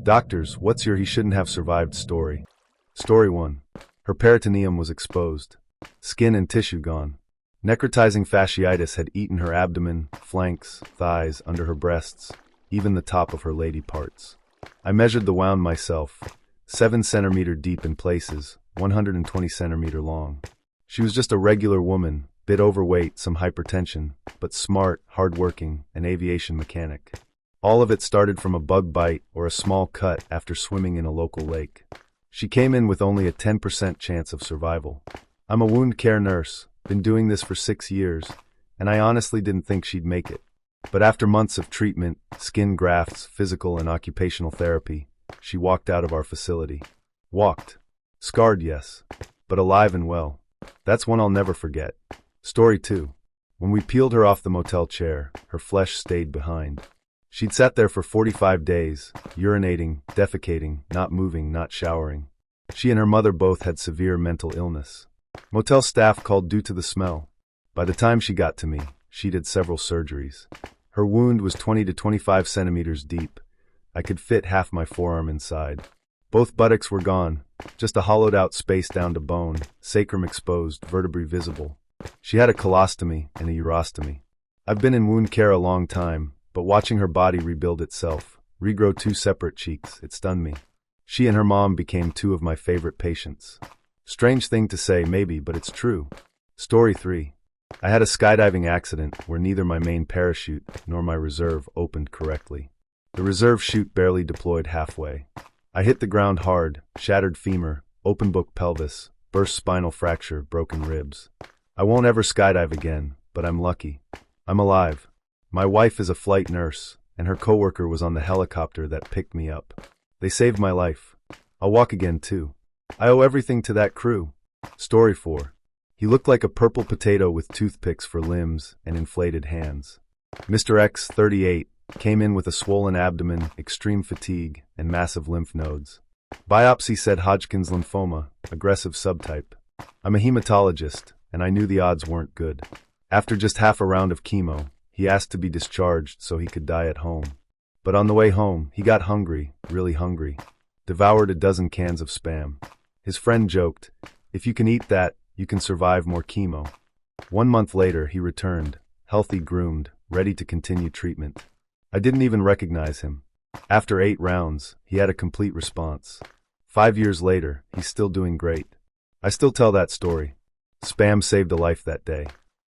Doctors, what's your he shouldn't have survived story? Story 1. Her peritoneum was exposed. Skin and tissue gone. Necrotizing fasciitis had eaten her abdomen, flanks, thighs, under her breasts, even the top of her lady parts. I measured the wound myself, 7 centimeter deep in places, 120 centimeter long. She was just a regular woman, bit overweight, some hypertension, but smart, hardworking, an aviation mechanic. All of it started from a bug bite or a small cut after swimming in a local lake. She came in with only a 10% chance of survival. I'm a wound care nurse, been doing this for 6 years, and I honestly didn't think she'd make it. But after months of treatment, skin grafts, physical and occupational therapy, she walked out of our facility. Walked. Scarred, yes, but alive and well. That's one I'll never forget. Story 2. When we peeled her off the motel chair, her flesh stayed behind. She'd sat there for 45 days, urinating, defecating, not moving, not showering. She and her mother both had severe mental illness. Motel staff called due to the smell. By the time she got to me, she'd had several surgeries. Her wound was 20 to 25 centimeters deep. I could fit half my forearm inside. Both buttocks were gone, just a hollowed-out space down to bone, sacrum exposed, vertebrae visible. She had a colostomy and a urostomy. I've been in wound care a long time, but watching her body rebuild itself, regrow 2 separate cheeks, it stunned me. She and her mom became 2 of my favorite patients. Strange thing to say, maybe, but it's true. Story 3. I had a skydiving accident where neither my main parachute nor my reserve opened correctly. The reserve chute barely deployed halfway. I hit the ground hard, shattered femur, open book pelvis, burst spinal fracture, broken ribs. I won't ever skydive again, but I'm lucky. I'm alive. My wife is a flight nurse, and her coworker was on the helicopter that picked me up. They saved my life. I'll walk again too. I owe everything to that crew. Story 4. He looked like a purple potato with toothpicks for limbs and inflated hands. Mr. X, 38, came in with a swollen abdomen, extreme fatigue, and massive lymph nodes. Biopsy said Hodgkin's lymphoma, aggressive subtype. I'm a hematologist, and I knew the odds weren't good. After just half a round of chemo, he asked to be discharged so he could die at home. But on the way home, he got hungry, really hungry. Devoured a dozen cans of Spam. His friend joked, "If you can eat that, you can survive more chemo." 1 month later, he returned, healthy, groomed, ready to continue treatment. I didn't even recognize him. After 8 rounds, he had a complete response. 5 years later, he's still doing great. I still tell that story. Spam saved a life that day.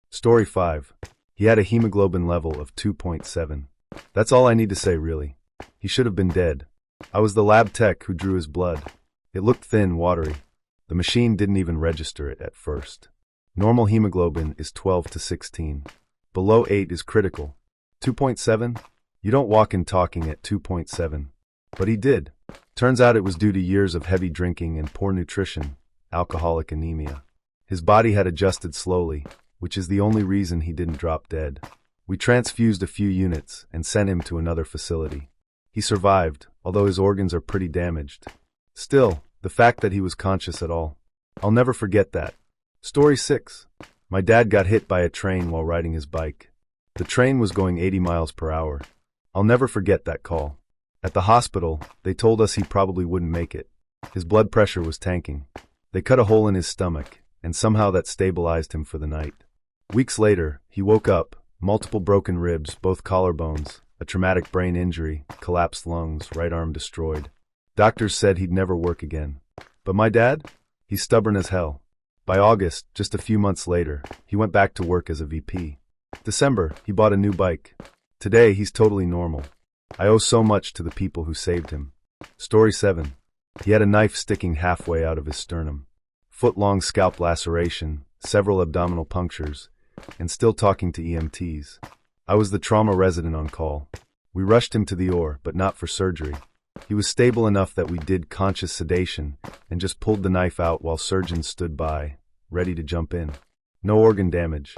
Story 5. He had a hemoglobin level of 2.7. That's all I need to say, really. He should have been dead. I was the lab tech who drew his blood. It looked thin, watery. The machine didn't even register it at first. Normal hemoglobin is 12 to 16. Below 8 is critical. 2.7? You don't walk in talking at 2.7. But he did. Turns out it was due to years of heavy drinking and poor nutrition, alcoholic anemia. His body had adjusted slowly, which is the only reason he didn't drop dead. We transfused a few units and sent him to another facility. He survived, although his organs are pretty damaged. Still, the fact that he was conscious at all. I'll never forget that. Story 6. My dad got hit by a train while riding his bike. The train was going 80 miles per hour. I'll never forget that call. At the hospital, they told us he probably wouldn't make it. His blood pressure was tanking. They cut a hole in his stomach, and somehow that stabilized him for the night. Weeks later, he woke up, multiple broken ribs, both collarbones, a traumatic brain injury, collapsed lungs, right arm destroyed. Doctors said he'd never work again. But my dad? He's stubborn as hell. By August, just a few months later, he went back to work as a VP. December, he bought a new bike. Today, he's totally normal. I owe so much to the people who saved him. Story 7. He had a knife sticking halfway out of his sternum. Foot-long scalp laceration, several abdominal punctures, and still talking to EMTs. I was the trauma resident on call. We rushed him to the OR, but not for surgery. He was stable enough that we did conscious sedation and just pulled the knife out while surgeons stood by, ready to jump in. No organ damage.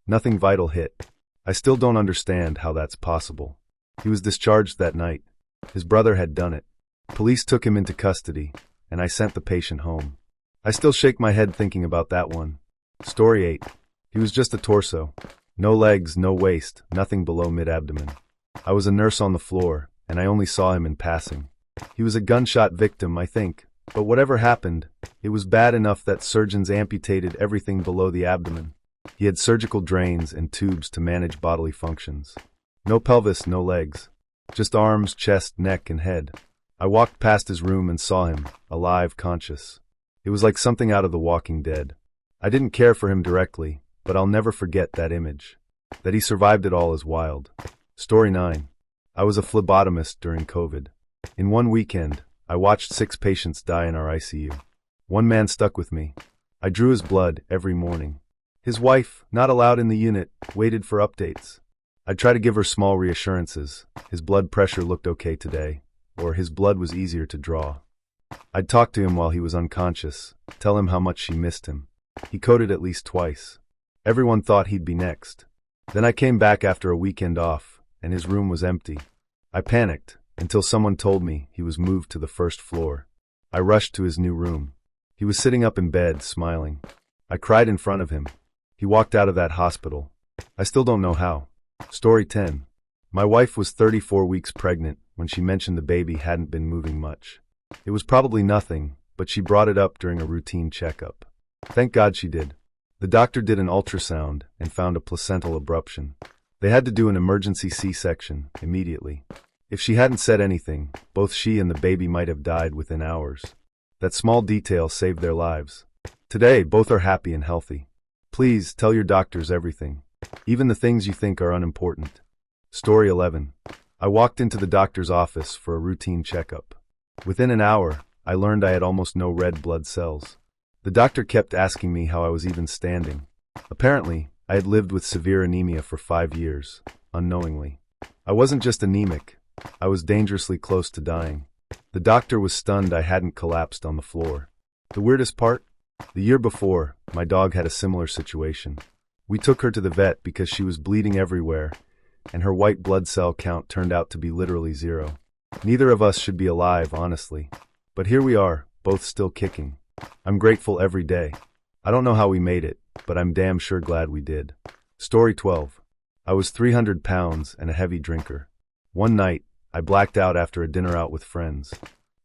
Nothing vital hit. I still don't understand how that's possible. He was discharged that night. His brother had done it. Police took him into custody, and I sent the patient home. I still shake my head thinking about that one. Story 8. He was just a torso. No legs, no waist, nothing below mid-abdomen. I was a nurse on the floor, and I only saw him in passing. He was a gunshot victim, I think, but whatever happened, it was bad enough that surgeons amputated everything below the abdomen. He had surgical drains and tubes to manage bodily functions. No pelvis, no legs. Just arms, chest, neck, and head. I walked past his room and saw him, alive, conscious. It was like something out of The Walking Dead. I didn't care for him directly, but I'll never forget that image. That he survived it all is wild. Story 9. I was a phlebotomist during COVID. In one weekend, I watched 6 patients die in our ICU. One man stuck with me. I drew his blood every morning. His wife, not allowed in the unit, waited for updates. I'd try to give her small reassurances. His blood pressure looked okay today, or his blood was easier to draw. I'd talk to him while he was unconscious, tell him how much she missed him. He coded at least twice. Everyone thought he'd be next. Then I came back after a weekend off, and his room was empty. I panicked, until someone told me he was moved to the first floor. I rushed to his new room. He was sitting up in bed, smiling. I cried in front of him. He walked out of that hospital. I still don't know how. Story 10. My wife was 34 weeks pregnant when she mentioned the baby hadn't been moving much. It was probably nothing, but she brought it up during a routine checkup. Thank God she did. The doctor did an ultrasound and found a placental abruption. They had to do an emergency C-section immediately. If she hadn't said anything, both she and the baby might have died within hours. That small detail saved their lives. Today, both are happy and healthy. Please tell your doctors everything, even the things you think are unimportant. Story 11. I walked into the doctor's office for a routine checkup. Within an hour, I learned I had almost no red blood cells. The doctor kept asking me how I was even standing. Apparently, I had lived with severe anemia for 5 years, unknowingly. I wasn't just anemic, I was dangerously close to dying. The doctor was stunned I hadn't collapsed on the floor. The weirdest part? The year before, my dog had a similar situation. We took her to the vet because she was bleeding everywhere, and her white blood cell count turned out to be literally 0. Neither of us should be alive, honestly. But here we are, both still kicking. I'm grateful every day. I don't know how we made it, but I'm damn sure glad we did. Story 12. I was 300 pounds and a heavy drinker. One night, I blacked out after a dinner out with friends.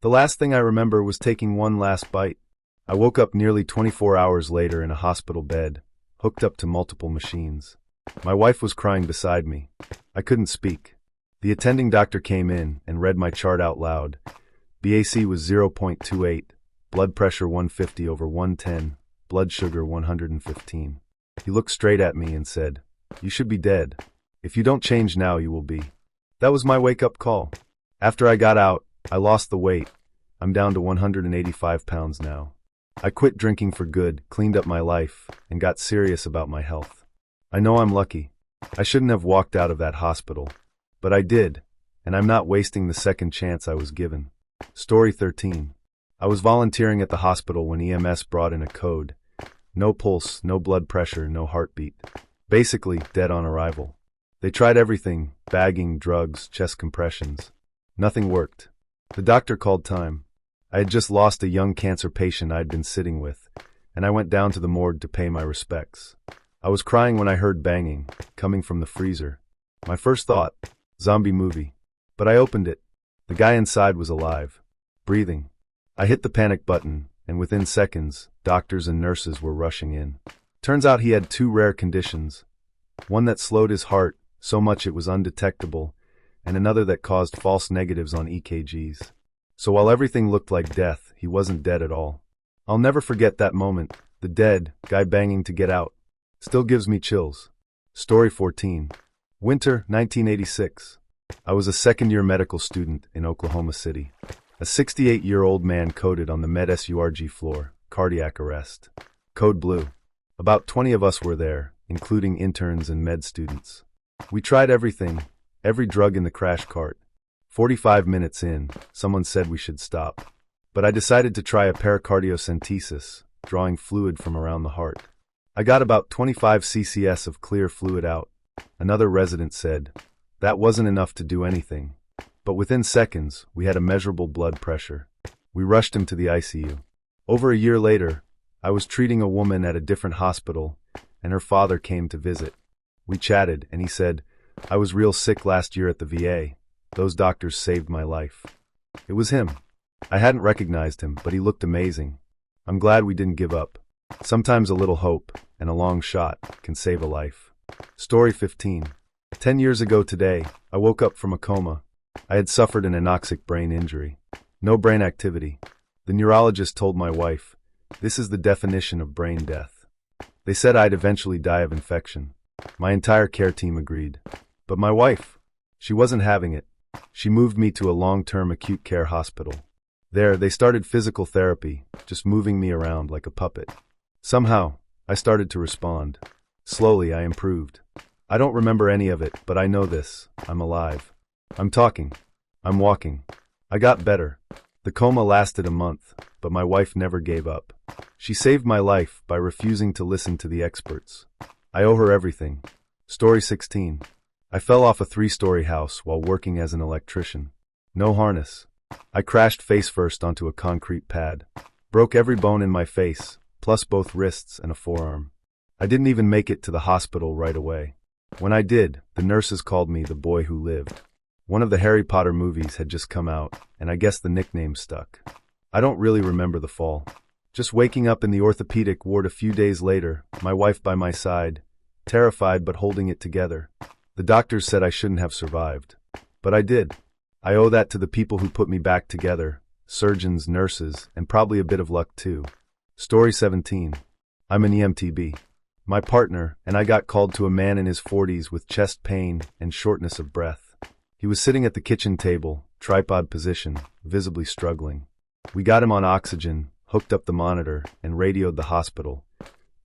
The last thing I remember was taking one last bite. I woke up nearly 24 hours later in a hospital bed, hooked up to multiple machines. My wife was crying beside me. I couldn't speak. The attending doctor came in and read my chart out loud. BAC was 0.28, blood pressure 150 over 110, blood sugar 115. He looked straight at me and said, "You should be dead. If you don't change now, you will be." That was my wake-up call. After I got out, I lost the weight. I'm down to 185 pounds now. I quit drinking for good, cleaned up my life, and got serious about my health. I know I'm lucky. I shouldn't have walked out of that hospital. But I did, and I'm not wasting the second chance I was given. Story 13. I was volunteering at the hospital when EMS brought in a code. No pulse, no blood pressure, no heartbeat. Basically, dead on arrival. They tried everything, bagging, drugs, chest compressions. Nothing worked. The doctor called time. I had just lost a young cancer patient I'd been sitting with, and I went down to the morgue to pay my respects. I was crying when I heard banging, coming from the freezer. My first thought, zombie movie. But I opened it. The guy inside was alive, breathing. I hit the panic button, and within seconds, doctors and nurses were rushing in. Turns out he had 2 rare conditions. One that slowed his heart so much it was undetectable, and another that caused false negatives on EKGs. So while everything looked like death, he wasn't dead at all. I'll never forget that moment, the dead guy banging to get out. Still gives me chills. Story 14. Winter, 1986. I was a second-year medical student in Oklahoma City. A 68-year-old man coded on the med-surg floor, cardiac arrest. Code blue. About 20 of us were there, including interns and med students. We tried everything, every drug in the crash cart. 45 minutes in, someone said we should stop. But I decided to try a pericardiocentesis, drawing fluid from around the heart. I got about 25 ccs of clear fluid out. Another resident said, that wasn't enough to do anything. But within seconds, we had a measurable blood pressure. We rushed him to the ICU. Over a year later, I was treating a woman at a different hospital, and her father came to visit. We chatted, and he said, I was real sick last year at the VA. Those doctors saved my life. It was him. I hadn't recognized him, but he looked amazing. I'm glad we didn't give up. Sometimes a little hope, and a long shot, can save a life. Story 15. 10 years ago today, I woke up from a coma. I had suffered an anoxic brain injury. No brain activity. The neurologist told my wife, "This is the definition of brain death." They said I'd eventually die of infection. My entire care team agreed. But my wife, she wasn't having it. She moved me to a long-term acute care hospital. There, they started physical therapy, just moving me around like a puppet. Somehow, I started to respond. Slowly, I improved. I don't remember any of it, but I know this: I'm alive. I'm talking. I'm walking. I got better. The coma lasted a month, but my wife never gave up. She saved my life by refusing to listen to the experts. I owe her everything. Story 16. I fell off a 3-story house while working as an electrician. No harness. I crashed face first onto a concrete pad. Broke every bone in my face, plus both wrists and a forearm. I didn't even make it to the hospital right away. When I did, the nurses called me the boy who lived. One of the Harry Potter movies had just come out, and I guess the nickname stuck. I don't really remember the fall. Just waking up in the orthopedic ward a few days later, my wife by my side, terrified but holding it together. The doctors said I shouldn't have survived. But I did. I owe that to the people who put me back together, surgeons, nurses, and probably a bit of luck too. Story 17. I'm an EMTB. My partner and I got called to a man in his 40s with chest pain and shortness of breath. He was sitting at the kitchen table, tripod position, visibly struggling. We got him on oxygen, hooked up the monitor, and radioed the hospital.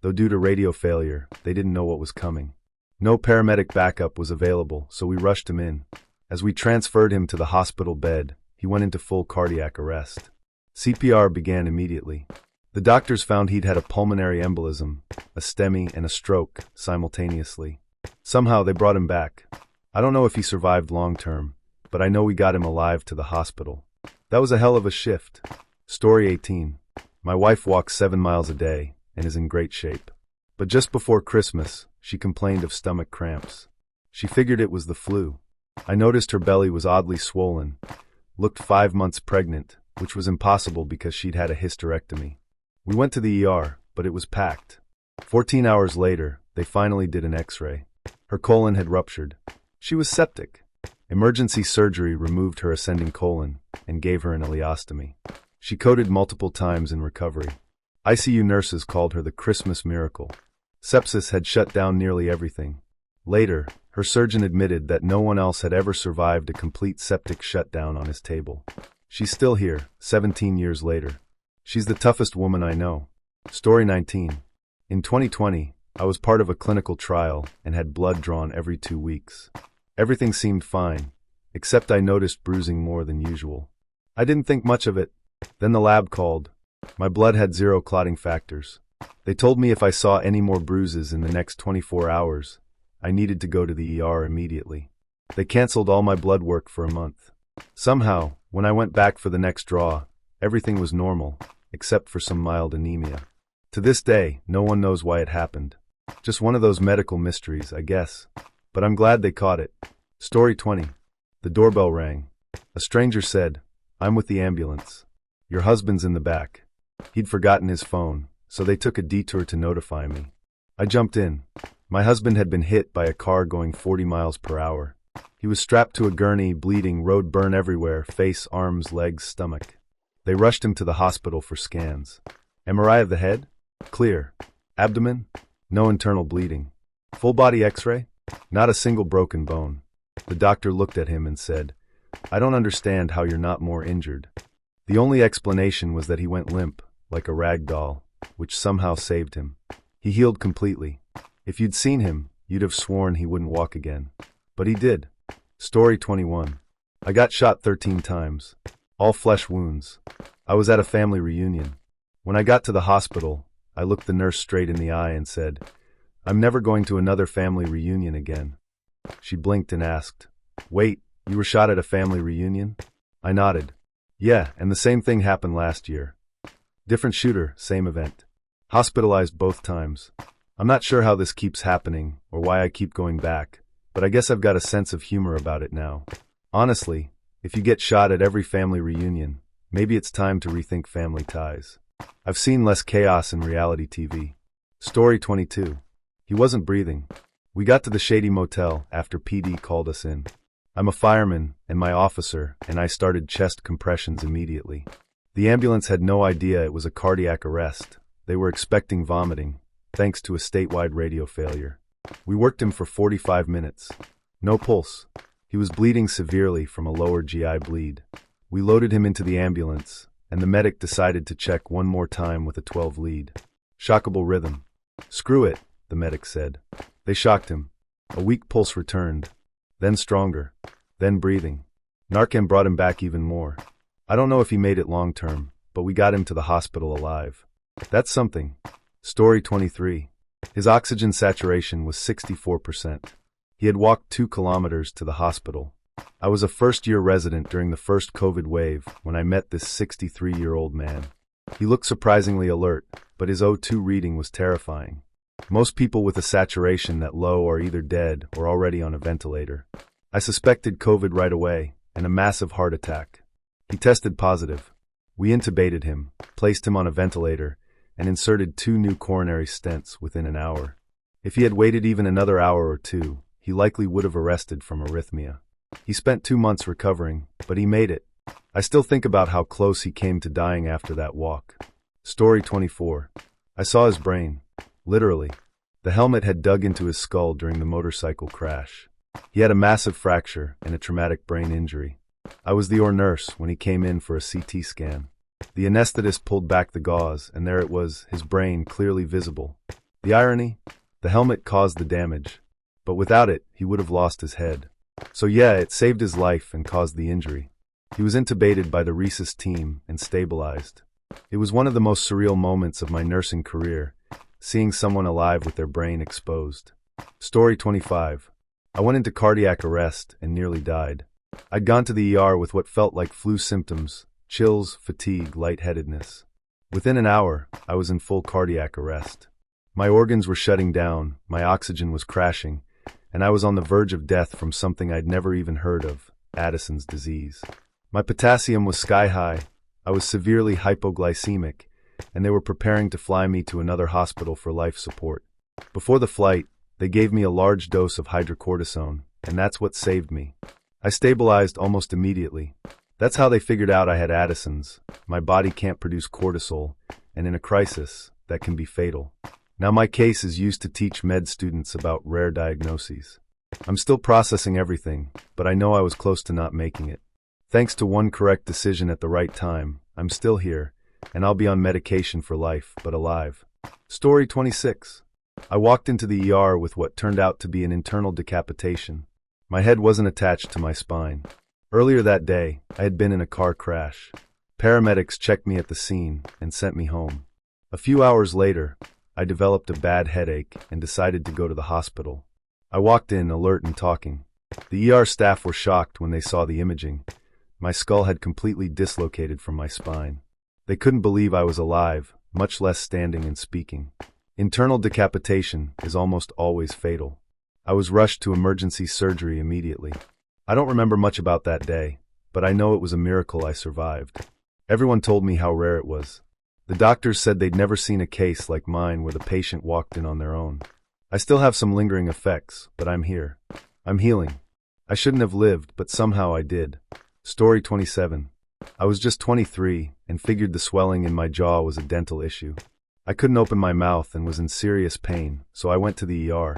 Though due to radio failure, they didn't know what was coming. No paramedic backup was available, so we rushed him in. As we transferred him to the hospital bed, he went into full cardiac arrest. CPR began immediately. The doctors found he'd had a pulmonary embolism, a STEMI, and a stroke simultaneously. Somehow they brought him back. I don't know if he survived long term, but I know we got him alive to the hospital. That was a hell of a shift. Story 18. My wife walks 7 miles a day and is in great shape. But just before Christmas, she complained of stomach cramps. She figured it was the flu. I noticed her belly was oddly swollen, looked 5 months pregnant, which was impossible because she'd had a hysterectomy. We went to the ER, but it was packed. 14 hours later, they finally did an X-ray. Her colon had ruptured. She was septic. Emergency surgery removed her ascending colon and gave her an ileostomy. She coded multiple times in recovery. ICU nurses called her the Christmas miracle. Sepsis had shut down nearly everything. Later, her surgeon admitted that no one else had ever survived a complete septic shutdown on his table. She's still here, 17 years later. She's the toughest woman I know. Story 19. In 2020, I was part of a clinical trial and had blood drawn every 2 weeks. Everything seemed fine, except I noticed bruising more than usual. I didn't think much of it. Then the lab called. My blood had 0 clotting factors. They told me if I saw any more bruises in the next 24 hours, I needed to go to the ER immediately. They canceled all my blood work for a month. Somehow, when I went back for the next draw, everything was normal, except for some mild anemia. To this day, no one knows why it happened. Just one of those medical mysteries, I guess. But I'm glad they caught it. Story 20. The doorbell rang. A stranger said, "I'm with the ambulance. Your husband's in the back." He'd forgotten his phone, so they took a detour to notify me. I jumped in. My husband had been hit by a car going 40 miles per hour. He was strapped to a gurney, bleeding, road burn everywhere, face, arms, legs, stomach. They rushed him to the hospital for scans. MRI of the head? Clear. Abdomen? No internal bleeding. Full body X-ray? Not a single broken bone. The doctor looked at him and said, "I don't understand how you're not more injured." The only explanation was that he went limp, like a rag doll, which somehow saved him. He healed completely. If you'd seen him, you'd have sworn he wouldn't walk again. But he did. Story 21. I got shot 13 times. All flesh wounds. I was at a family reunion. When I got to the hospital, I looked the nurse straight in the eye and said, "I'm never going to another family reunion again." She blinked and asked, "Wait, you were shot at a family reunion?" I nodded. "Yeah, and the same thing happened last year. Different shooter, same event. Hospitalized both times. I'm not sure how this keeps happening or why I keep going back, but I guess I've got a sense of humor about it now. Honestly, If you get shot at every family reunion, maybe it's time to rethink family ties. I've seen less chaos in reality TV. Story 22. He wasn't breathing. We got to the shady motel after PD called us in. I'm a fireman and my officer, and I started chest compressions immediately. The ambulance had no idea it was a cardiac arrest. They were expecting vomiting, thanks to a statewide radio failure. We worked him for 45 minutes. No pulse. He was bleeding severely from a lower GI bleed. We loaded him into the ambulance, and the medic decided to check one more time with a 12 lead. Shockable rhythm. Screw it, the medic said. They shocked him. A weak pulse returned. Then stronger. Then breathing. Narcan brought him back even more. I don't know if he made it long term, but we got him to the hospital alive. That's something. Story 23. His oxygen saturation was 64%. He had walked 2 kilometers to the hospital. I was a first-year resident during the first COVID wave when I met this 63-year-old man. He looked surprisingly alert, but his O2 reading was terrifying. Most people with a saturation that low are either dead or already on a ventilator. I suspected COVID right away, and a massive heart attack. He tested positive. We intubated him, placed him on a ventilator, and inserted 2 new coronary stents within an hour. If he had waited even another hour or 2, he likely would have arrested from arrhythmia. He spent 2 months recovering, but he made it. I still think about how close he came to dying after that walk. Story 24. I saw his brain. Literally. The helmet had dug into his skull during the motorcycle crash. He had a massive fracture and a traumatic brain injury. I was the nurse when he came in for a CT scan. The anesthetist pulled back the gauze, and there it was, his brain clearly visible. The irony? The helmet caused the damage. But without it, he would have lost his head. So yeah, it saved his life and caused the injury. He was intubated by the rhesus team and stabilized. It was one of the most surreal moments of my nursing career, seeing someone alive with their brain exposed. Story 25. I went into cardiac arrest and nearly died. I'd gone to the ER with what felt like flu symptoms, chills, fatigue, lightheadedness. Within an hour, I was in full cardiac arrest. My organs were shutting down, my oxygen was crashing, and I was on the verge of death from something I'd never even heard of, Addison's disease. My potassium was sky high, I was severely hypoglycemic, and they were preparing to fly me to another hospital for life support. Before the flight, they gave me a large dose of hydrocortisone, and that's what saved me. I stabilized almost immediately. That's how they figured out I had Addison's. My body can't produce cortisol, and in a crisis, that can be fatal. Now my case is used to teach med students about rare diagnoses. I'm still processing everything, but I know I was close to not making it. Thanks to one correct decision at the right time, I'm still here, and I'll be on medication for life, but alive. Story 26. I walked into the ER with what turned out to be an internal decapitation. My head wasn't attached to my spine. Earlier that day, I had been in a car crash. Paramedics checked me at the scene and sent me home. A few hours later, I developed a bad headache and decided to go to the hospital. I walked in, alert and talking. The ER staff were shocked when they saw the imaging. My skull had completely dislocated from my spine. They couldn't believe I was alive, much less standing and speaking. Internal decapitation is almost always fatal. I was rushed to emergency surgery immediately. I don't remember much about that day, but I know it was a miracle I survived. Everyone told me how rare it was. The doctors said they'd never seen a case like mine where the patient walked in on their own. I still have some lingering effects, but I'm here. I'm healing. I shouldn't have lived, but somehow I did. Story 27. I was just 23 and figured the swelling in my jaw was a dental issue. I couldn't open my mouth and was in serious pain, so I went to the ER.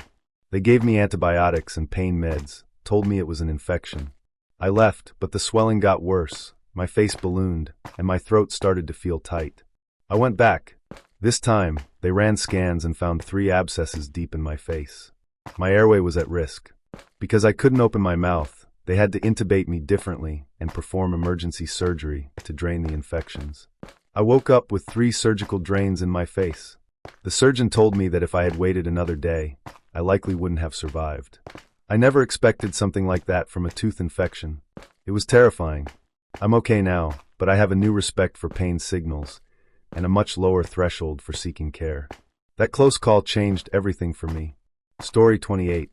They gave me antibiotics and pain meds, told me it was an infection. I left, but the swelling got worse, my face ballooned, and my throat started to feel tight. I went back. This time, they ran scans and found 3 abscesses deep in my face. My airway was at risk. Because I couldn't open my mouth, they had to intubate me differently and perform emergency surgery to drain the infections. I woke up with 3 surgical drains in my face. The surgeon told me that if I had waited another day, I likely wouldn't have survived. I never expected something like that from a tooth infection. It was terrifying. I'm okay now, but I have a new respect for pain signals and a much lower threshold for seeking care. That close call changed everything for me. Story 28.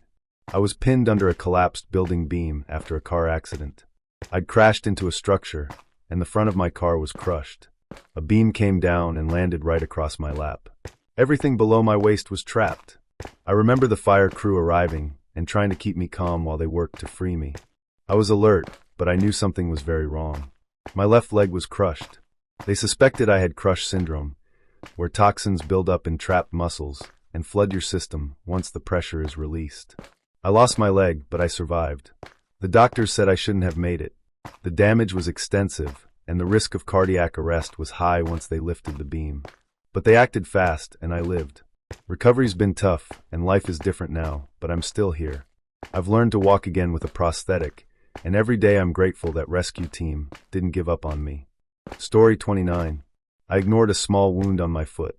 I was pinned under a collapsed building beam after a car accident. I'd crashed into a structure, and the front of my car was crushed. A beam came down and landed right across my lap. Everything below my waist was trapped. I remember the fire crew arriving and trying to keep me calm while they worked to free me. I was alert, but I knew something was very wrong. My left leg was crushed. They suspected I had crush syndrome, where toxins build up in trapped muscles and flood your system once the pressure is released. I lost my leg, but I survived. The doctors said I shouldn't have made it. The damage was extensive, and the risk of cardiac arrest was high once they lifted the beam. But they acted fast, and I lived. Recovery's been tough, and life is different now, but I'm still here. I've learned to walk again with a prosthetic, and every day I'm grateful that rescue team didn't give up on me. Story 29. I ignored a small wound on my foot.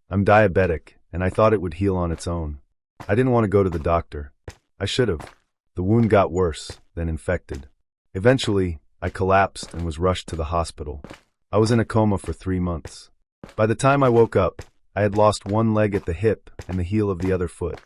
I'm diabetic, and I thought it would heal on its own. I didn't want to go to the doctor. I should have. The wound got worse, then infected. Eventually, I collapsed and was rushed to the hospital. I was in a coma for 3 months. By the time I woke up, I had lost one leg at the hip and the heel of the other foot.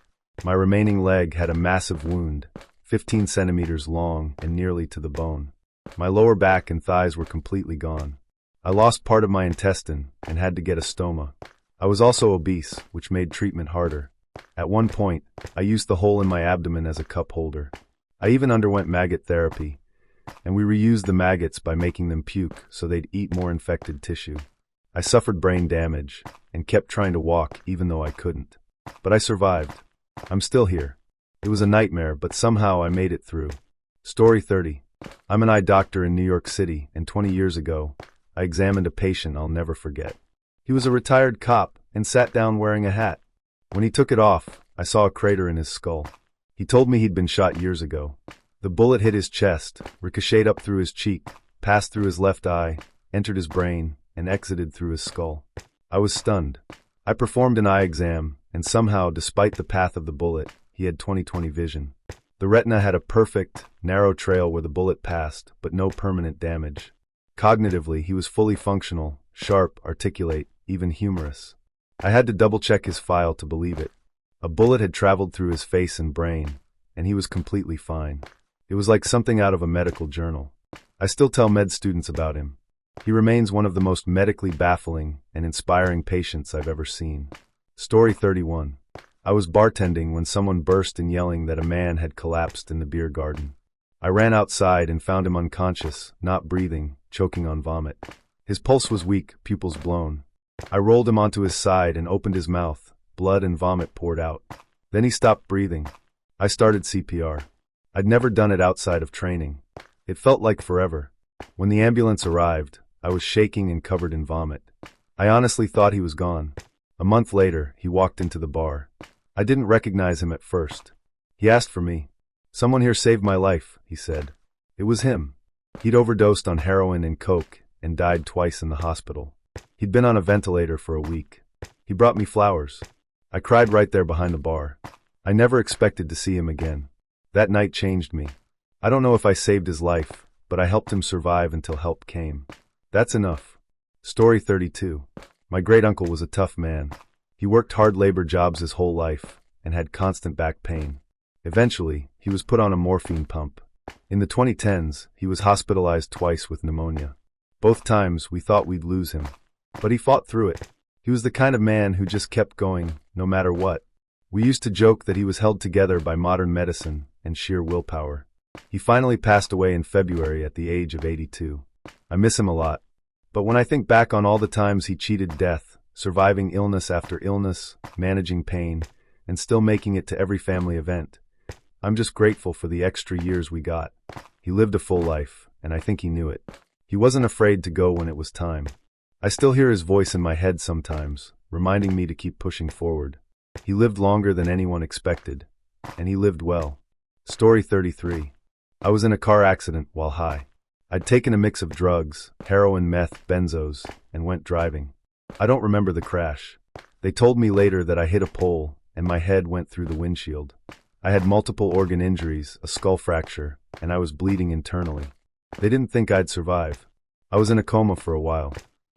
My remaining leg had a massive wound, 15 centimeters long and nearly to the bone. My lower back and thighs were completely gone. I lost part of my intestine and had to get a stoma. I was also obese, which made treatment harder. At one point, I used the hole in my abdomen as a cup holder. I even underwent maggot therapy, and we reused the maggots by making them puke so they'd eat more infected tissue. I suffered brain damage and kept trying to walk even though I couldn't. But I survived. I'm still here. It was a nightmare, but somehow I made it through. Story 30. I'm an eye doctor in New York City, and 20 years ago, I examined a patient I'll never forget. He was a retired cop and sat down wearing a hat. When he took it off, I saw a crater in his skull. He told me he'd been shot years ago. The bullet hit his chest, ricocheted up through his cheek, passed through his left eye, entered his brain, and exited through his skull. I was stunned. I performed an eye exam, and somehow, despite the path of the bullet, he had 20/20 vision. The retina had a perfect, narrow trail where the bullet passed, but no permanent damage. Cognitively, he was fully functional, sharp, articulate, even humorous. I had to double-check his file to believe it. A bullet had traveled through his face and brain, and he was completely fine. It was like something out of a medical journal. I still tell med students about him. He remains one of the most medically baffling and inspiring patients I've ever seen. Story 31. I was bartending when someone burst in yelling that a man had collapsed in the beer garden. I ran outside and found him unconscious, not breathing, choking on vomit. His pulse was weak, pupils blown. I rolled him onto his side and opened his mouth. Blood and vomit poured out. Then he stopped breathing. I started CPR. I'd never done it outside of training. It felt like forever. When the ambulance arrived, I was shaking and covered in vomit. I honestly thought he was gone. A month later, he walked into the bar. I didn't recognize him at first. He asked for me. "Someone here saved my life," he said. It was him. He'd overdosed on heroin and coke and died twice in the hospital. He'd been on a ventilator for a week. He brought me flowers. I cried right there behind the bar. I never expected to see him again. That night changed me. I don't know if I saved his life, but I helped him survive until help came. That's enough. Story 32. My great-uncle was a tough man. He worked hard labor jobs his whole life and had constant back pain. Eventually, he was put on a morphine pump. In the 2010s, he was hospitalized twice with pneumonia. Both times, we thought we'd lose him. But he fought through it. He was the kind of man who just kept going, no matter what. We used to joke that he was held together by modern medicine and sheer willpower. He finally passed away in February at the age of 82. I miss him a lot. But when I think back on all the times he cheated death, surviving illness after illness, managing pain, and still making it to every family event, I'm just grateful for the extra years we got. He lived a full life, and I think he knew it. He wasn't afraid to go when it was time. I still hear his voice in my head sometimes, reminding me to keep pushing forward. He lived longer than anyone expected, and he lived well. Story 33. I was in a car accident while high. I'd taken a mix of drugs, heroin, meth, benzos, and went driving. I don't remember the crash. They told me later that I hit a pole, and my head went through the windshield. I had multiple organ injuries, a skull fracture, and I was bleeding internally. They didn't think I'd survive. I was in a coma for a while.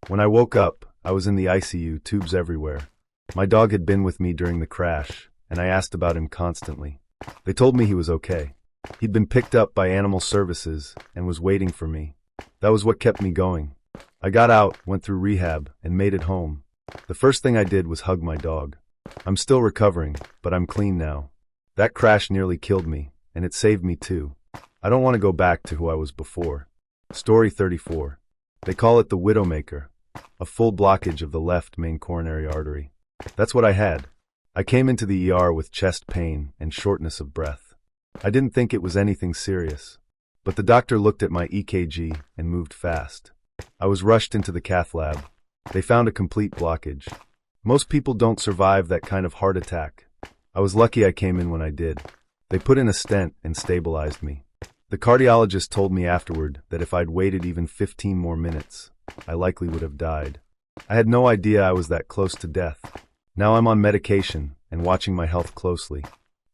When I woke up, I was in the ICU, tubes everywhere. My dog had been with me during the crash, and I asked about him constantly. They told me he was okay. He'd been picked up by animal services and was waiting for me. That was what kept me going. I got out, went through rehab, and made it home. The first thing I did was hug my dog. I'm still recovering, but I'm clean now. That crash nearly killed me, and it saved me too. I don't want to go back to who I was before. Story 34. They call it the Widowmaker, a full blockage of the left main coronary artery. That's what I had. I came into the ER with chest pain and shortness of breath. I didn't think it was anything serious, but the doctor looked at my EKG and moved fast. I was rushed into the cath lab. They found a complete blockage. Most people don't survive that kind of heart attack. I was lucky I came in when I did. They put in a stent and stabilized me. The cardiologist told me afterward that if I'd waited even 15 more minutes, I likely would have died. I had no idea I was that close to death. Now I'm on medication and watching my health closely.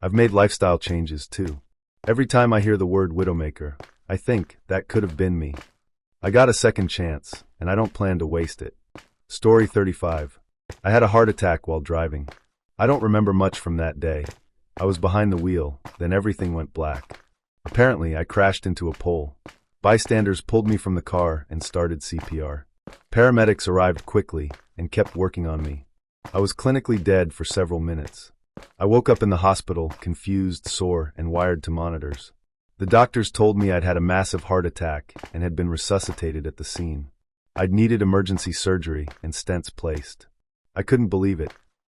I've made lifestyle changes too. Every time I hear the word Widowmaker, I think that could have been me. I got a second chance, and I don't plan to waste it. Story 35. I had a heart attack while driving. I don't remember much from that day. I was behind the wheel, then everything went black. Apparently, I crashed into a pole. Bystanders pulled me from the car and started CPR. Paramedics arrived quickly and kept working on me. I was clinically dead for several minutes. I woke up in the hospital, confused, sore, and wired to monitors. The doctors told me I'd had a massive heart attack and had been resuscitated at the scene. I'd needed emergency surgery and stents placed. I couldn't believe it.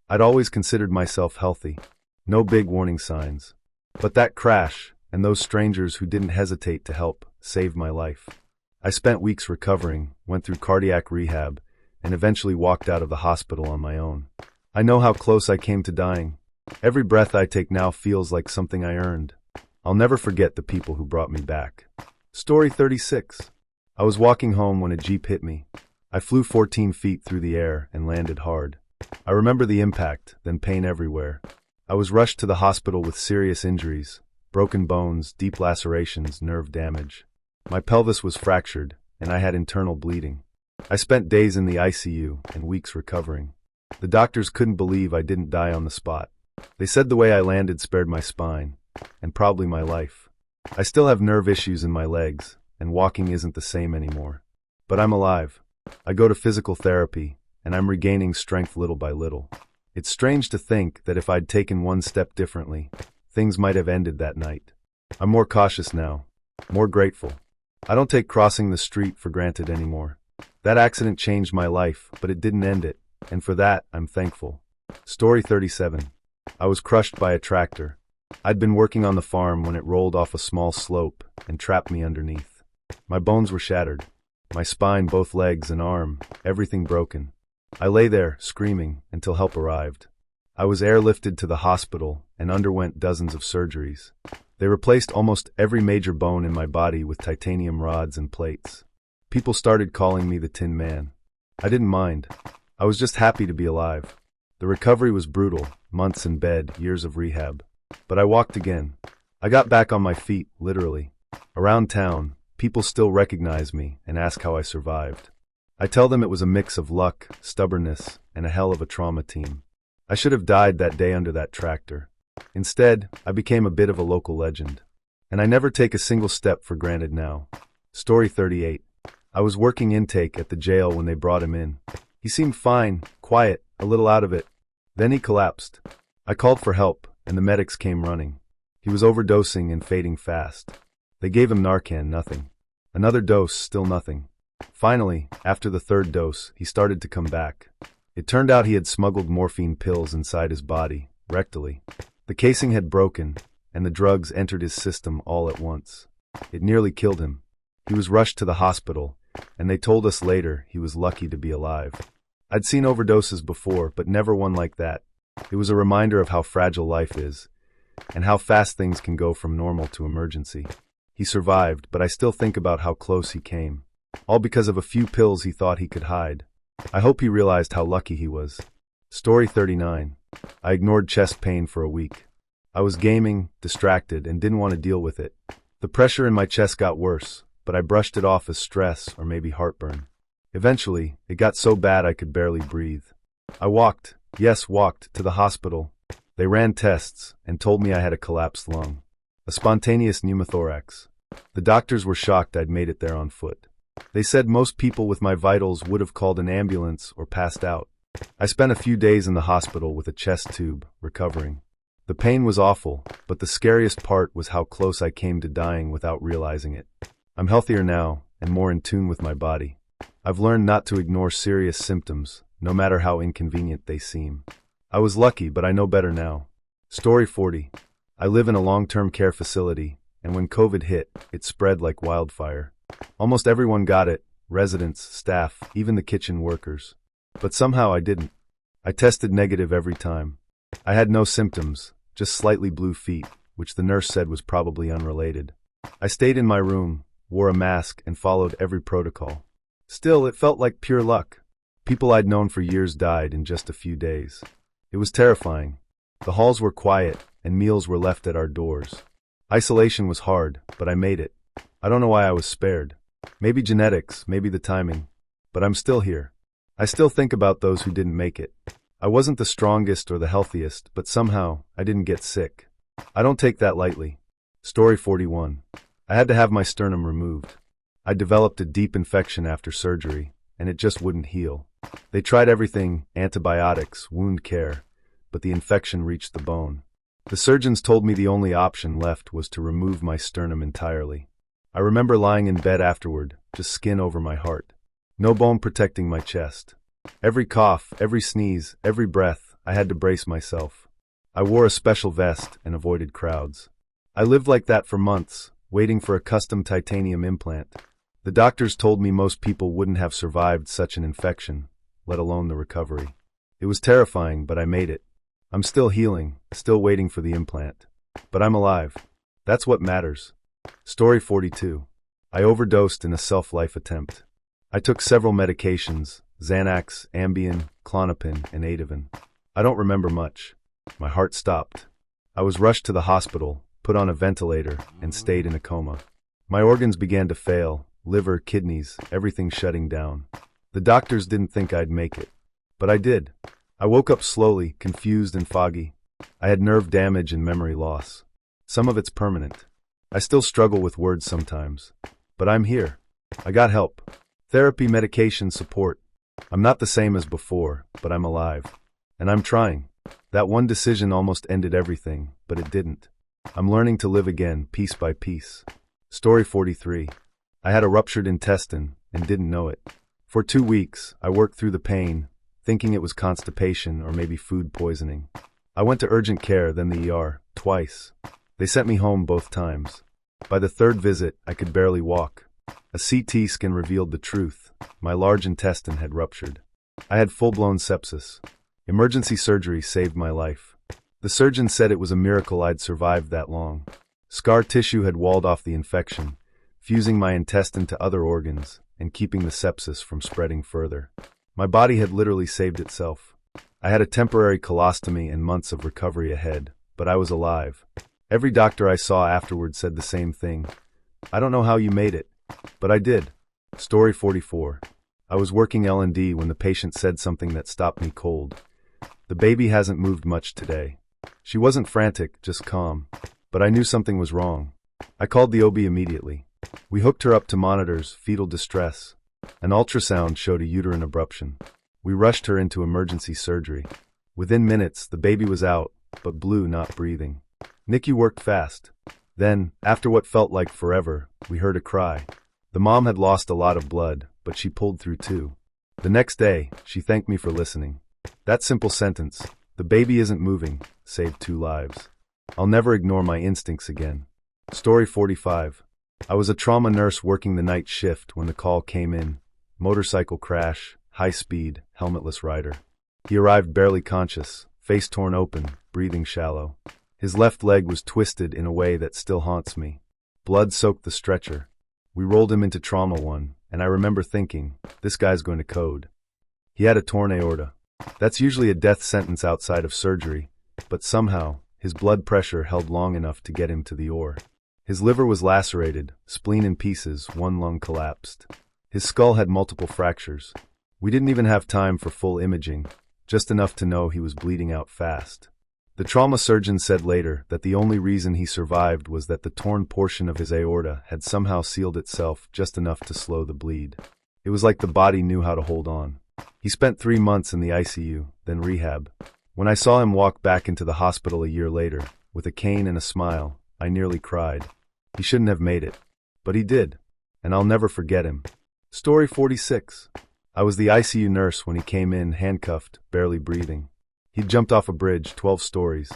I'd always considered myself healthy. No big warning signs. But that crash, and those strangers who didn't hesitate to help, saved my life. I spent weeks recovering, went through cardiac rehab, and eventually walked out of the hospital on my own. I know how close I came to dying. Every breath I take now feels like something I earned. I'll never forget the people who brought me back. Story 36. I was walking home when a Jeep hit me. I flew 14 feet through the air and landed hard. I remember the impact, then pain everywhere. I was rushed to the hospital with serious injuries, broken bones, deep lacerations, nerve damage. My pelvis was fractured, and I had internal bleeding. I spent days in the ICU and weeks recovering. The doctors couldn't believe I didn't die on the spot. They said the way I landed spared my spine, and probably my life. I still have nerve issues in my legs, and walking isn't the same anymore. But I'm alive. I go to physical therapy, and I'm regaining strength little by little. It's strange to think that if I'd taken one step differently, things might have ended that night. I'm more cautious now, more grateful. I don't take crossing the street for granted anymore. That accident changed my life, but it didn't end it, and for that, I'm thankful. Story 37. I was crushed by a tractor. I'd been working on the farm when it rolled off a small slope and trapped me underneath. My bones were shattered. My spine, both legs and arm, everything broken. I lay there, screaming, until help arrived. I was airlifted to the hospital and underwent dozens of surgeries. They replaced almost every major bone in my body with titanium rods and plates. People started calling me the Tin Man. I didn't mind. I was just happy to be alive. The recovery was brutal, months in bed, years of rehab. But I walked again. I got back on my feet, literally. Around town, people still recognize me and ask how I survived. I tell them it was a mix of luck, stubbornness, and a hell of a trauma team. I should have died that day under that tractor. Instead, I became a bit of a local legend. And I never take a single step for granted now. Story 38. I was working intake at the jail when they brought him in. He seemed fine, quiet, a little out of it. Then he collapsed. I called for help, and the medics came running. He was overdosing and fading fast. They gave him Narcan, nothing. Another dose, still nothing. Finally, after the third dose, he started to come back. It turned out he had smuggled morphine pills inside his body, rectally. The casing had broken, and the drugs entered his system all at once. It nearly killed him. He was rushed to the hospital, and they told us later he was lucky to be alive. I'd seen overdoses before, but never one like that. It was a reminder of how fragile life is, and how fast things can go from normal to emergency. He survived, but I still think about how close he came. All because of a few pills he thought he could hide. I hope he realized how lucky he was. Story 39. I ignored chest pain for a week. I was gaming, distracted, and didn't want to deal with it. The pressure in my chest got worse, but I brushed it off as stress or maybe heartburn. Eventually, it got so bad I could barely breathe. I walked, to the hospital. They ran tests and told me I had a collapsed lung. A spontaneous pneumothorax. The doctors were shocked I'd made it there on foot. They said most people with my vitals would have called an ambulance or passed out. I spent a few days in the hospital with a chest tube, recovering. The pain was awful, but the scariest part was how close I came to dying without realizing it. I'm healthier now, and more in tune with my body. I've learned not to ignore serious symptoms, no matter how inconvenient they seem. I was lucky, but I know better now. Story 40. I live in a long-term care facility, and when COVID hit, it spread like wildfire. Almost everyone got it, residents, staff, even the kitchen workers. But somehow I didn't. I tested negative every time. I had no symptoms, just slightly blue feet, which the nurse said was probably unrelated. I stayed in my room, wore a mask, and followed every protocol. Still, it felt like pure luck. People I'd known for years died in just a few days. It was terrifying. The halls were quiet, and meals were left at our doors. Isolation was hard, but I made it. I don't know why I was spared. Maybe genetics, maybe the timing. But I'm still here. I still think about those who didn't make it. I wasn't the strongest or the healthiest, but somehow, I didn't get sick. I don't take that lightly. Story 41. I had to have my sternum removed. I developed a deep infection after surgery, and it just wouldn't heal. They tried everything, antibiotics, wound care, but the infection reached the bone. The surgeons told me the only option left was to remove my sternum entirely. I remember lying in bed afterward, just skin over my heart. No bone protecting my chest. Every cough, every sneeze, every breath, I had to brace myself. I wore a special vest and avoided crowds. I lived like that for months, waiting for a custom titanium implant. The doctors told me most people wouldn't have survived such an infection, let alone the recovery. It was terrifying, but I made it. I'm still healing, still waiting for the implant. But I'm alive. That's what matters. Story 42. I overdosed in a self-life attempt. I took several medications, Xanax, Ambien, Klonopin, and Ativan. I don't remember much. My heart stopped. I was rushed to the hospital, put on a ventilator, and stayed in a coma. My organs began to fail, liver, kidneys, everything shutting down. The doctors didn't think I'd make it. But I did. I woke up slowly, confused and foggy. I had nerve damage and memory loss. Some of it's permanent. I still struggle with words sometimes. But I'm here. I got help. Therapy, medication, support. I'm not the same as before, but I'm alive. And I'm trying. That one decision almost ended everything, but it didn't. I'm learning to live again, piece by piece. Story 43. I had a ruptured intestine and didn't know it. For 2 weeks, I worked through the pain, thinking it was constipation or maybe food poisoning. I went to urgent care, then the ER, twice. They sent me home both times. By the third visit, I could barely walk. A CT scan revealed the truth. My large intestine had ruptured. I had full-blown sepsis. Emergency surgery saved my life. The surgeon said it was a miracle I'd survived that long. Scar tissue had walled off the infection, fusing my intestine to other organs and keeping the sepsis from spreading further. My body had literally saved itself. I had a temporary colostomy and months of recovery ahead, but I was alive. Every doctor I saw afterward said the same thing. I don't know how you made it, but I did. Story 44. I was working L&D when the patient said something that stopped me cold. The baby hasn't moved much today. She wasn't frantic, just calm. But I knew something was wrong. I called the OB immediately. We hooked her up to monitors, fetal distress. An ultrasound showed a uterine abruption. We rushed her into emergency surgery. Within minutes, the baby was out, but blue, not breathing. NICU worked fast. Then, after what felt like forever, we heard a cry. The mom had lost a lot of blood, but she pulled through too. The next day, she thanked me for listening. That simple sentence, "The baby isn't moving," saved 2 lives. I'll never ignore my instincts again. Story 45. I was a trauma nurse working the night shift when the call came in. Motorcycle crash, high speed, helmetless rider. He arrived barely conscious, face torn open, breathing shallow. His left leg was twisted in a way that still haunts me. Blood soaked the stretcher. We rolled him into Trauma 1, and I remember thinking, this guy's going to code. He had a torn aorta. That's usually a death sentence outside of surgery, but somehow, his blood pressure held long enough to get him to the OR. His liver was lacerated, spleen in pieces, 1 lung collapsed. His skull had multiple fractures. We didn't even have time for full imaging, just enough to know he was bleeding out fast. The trauma surgeon said later that the only reason he survived was that the torn portion of his aorta had somehow sealed itself just enough to slow the bleed. It was like the body knew how to hold on. He spent 3 months in the ICU, then rehab. When I saw him walk back into the hospital a year later, with a cane and a smile, I nearly cried. He shouldn't have made it. But he did. And I'll never forget him. Story 46. I was the ICU nurse when he came in handcuffed, barely breathing. He'd jumped off a bridge 12 stories.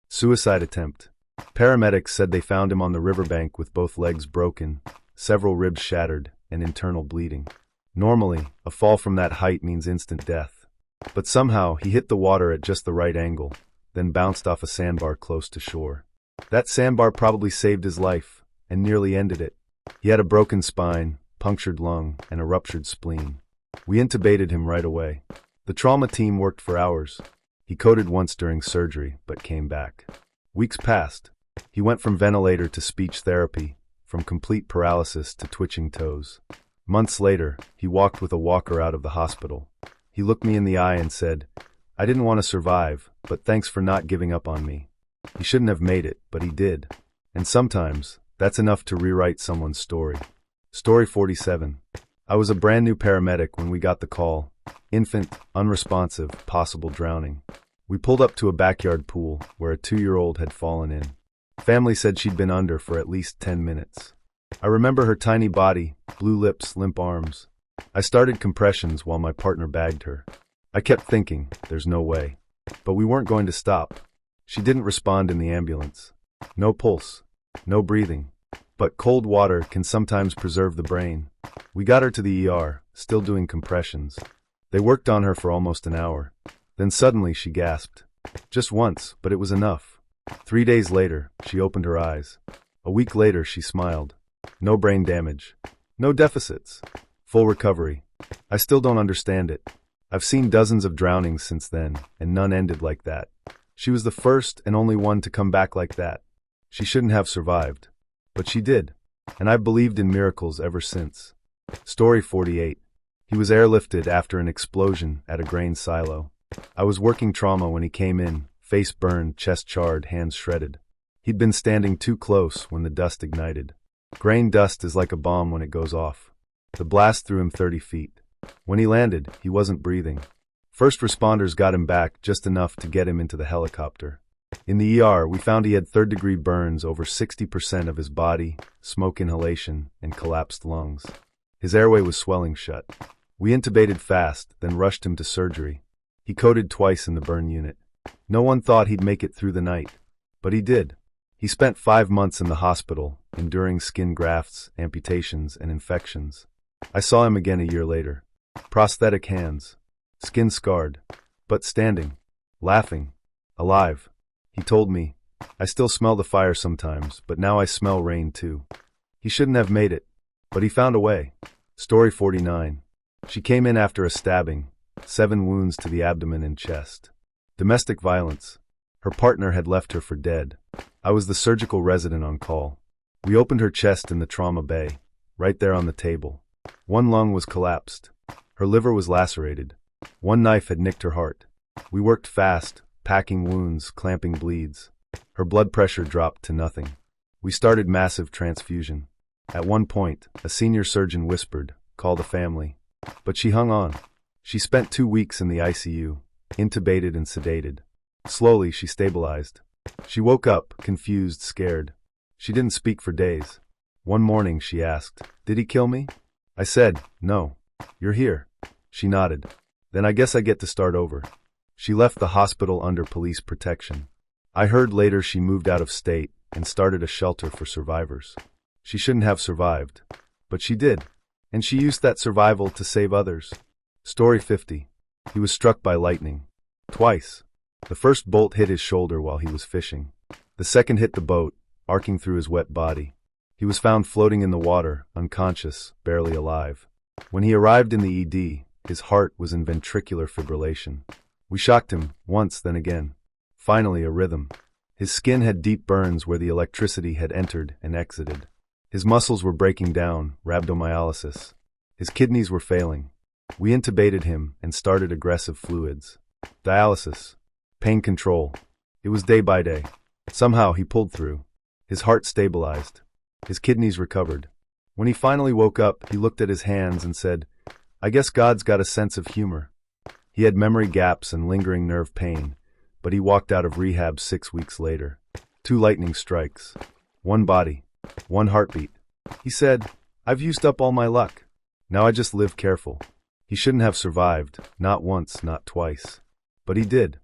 Suicide attempt. Paramedics said they found him on the riverbank with both legs broken, several ribs shattered, and internal bleeding. Normally, a fall from that height means instant death. But somehow, he hit the water at just the right angle, then bounced off a sandbar close to shore. That sandbar probably saved his life, and nearly ended it. He had a broken spine, punctured lung, and a ruptured spleen. We intubated him right away. The trauma team worked for hours. He coded once during surgery, but came back. Weeks passed. He went from ventilator to speech therapy, from complete paralysis to twitching toes. Months later, he walked with a walker out of the hospital. He looked me in the eye and said, "I didn't want to survive, but thanks for not giving up on me." He shouldn't have made it, but he did. And sometimes, that's enough to rewrite someone's story. Story 47. I was a brand new paramedic when we got the call. Infant, unresponsive, possible drowning. We pulled up to a backyard pool where a 2-year-old had fallen in. Family said she'd been under for at least 10 minutes. I remember her tiny body, blue lips, limp arms. I started compressions while my partner bagged her. I kept thinking, there's no way. But we weren't going to stop. She didn't respond in the ambulance. No pulse. No breathing. But cold water can sometimes preserve the brain. We got her to the ER, still doing compressions. They worked on her for almost an hour. Then suddenly she gasped. Just once, but it was enough. 3 days later, she opened her eyes. A week later, she smiled. No brain damage. No deficits. Full recovery. I still don't understand it. I've seen dozens of drownings since then, and none ended like that. She was the first and only one to come back like that. She shouldn't have survived. But she did. And I've believed in miracles ever since. Story 48. He was airlifted after an explosion at a grain silo. I was working trauma when he came in, face burned, chest charred, hands shredded. He'd been standing too close when the dust ignited. Grain dust is like a bomb when it goes off. The blast threw him 30 feet. When he landed, he wasn't breathing. First responders got him back just enough to get him into the helicopter. In the ER, we found he had third-degree burns over 60% of his body, smoke inhalation, and collapsed lungs. His airway was swelling shut. We intubated fast, then rushed him to surgery. He coded twice in the burn unit. No one thought he'd make it through the night. But he did. He spent 5 months in the hospital, enduring skin grafts, amputations, and infections. I saw him again a year later. Prosthetic hands. Skin scarred. But standing. Laughing. Alive. He told me, "I still smell the fire sometimes, but now I smell rain too." He shouldn't have made it. But he found a way. Story 49. She came in after a stabbing. 7 wounds to the abdomen and chest. Domestic violence. Her partner had left her for dead. I was the surgical resident on call. We opened her chest in the trauma bay, right there on the table. 1 lung was collapsed. Her liver was lacerated. 1 knife had nicked her heart. We worked fast, packing wounds, clamping bleeds. Her blood pressure dropped to nothing. We started massive transfusion. At one point, a senior surgeon whispered, "Call the family." But she hung on. She spent 2 weeks in the ICU, intubated and sedated. Slowly, she stabilized. She woke up, confused, scared. She didn't speak for days. One morning, she asked, "Did he kill me?" I said, "No. You're here." She nodded. "Then I guess I get to start over." She left the hospital under police protection. I heard later she moved out of state and started a shelter for survivors. She shouldn't have survived. But she did. And she used that survival to save others. Story 50. He was struck by lightning. Twice. The first bolt hit his shoulder while he was fishing. The second hit the boat, arcing through his wet body. He was found floating in the water, unconscious, barely alive. When he arrived in the ED, his heart was in ventricular fibrillation. We shocked him, once, then again. Finally, a rhythm. His skin had deep burns where the electricity had entered and exited. His muscles were breaking down, rhabdomyolysis. His kidneys were failing. We intubated him and started aggressive fluids. Dialysis. Pain control. It was day by day. Somehow he pulled through. His heart stabilized. His kidneys recovered. When he finally woke up, he looked at his hands and said, "I guess God's got a sense of humor." He had memory gaps and lingering nerve pain, but he walked out of rehab 6 weeks later. 2 lightning strikes. 1 body. 1 heartbeat. He said, "I've used up all my luck. Now I just live careful." He shouldn't have survived, not once, not twice. But he did.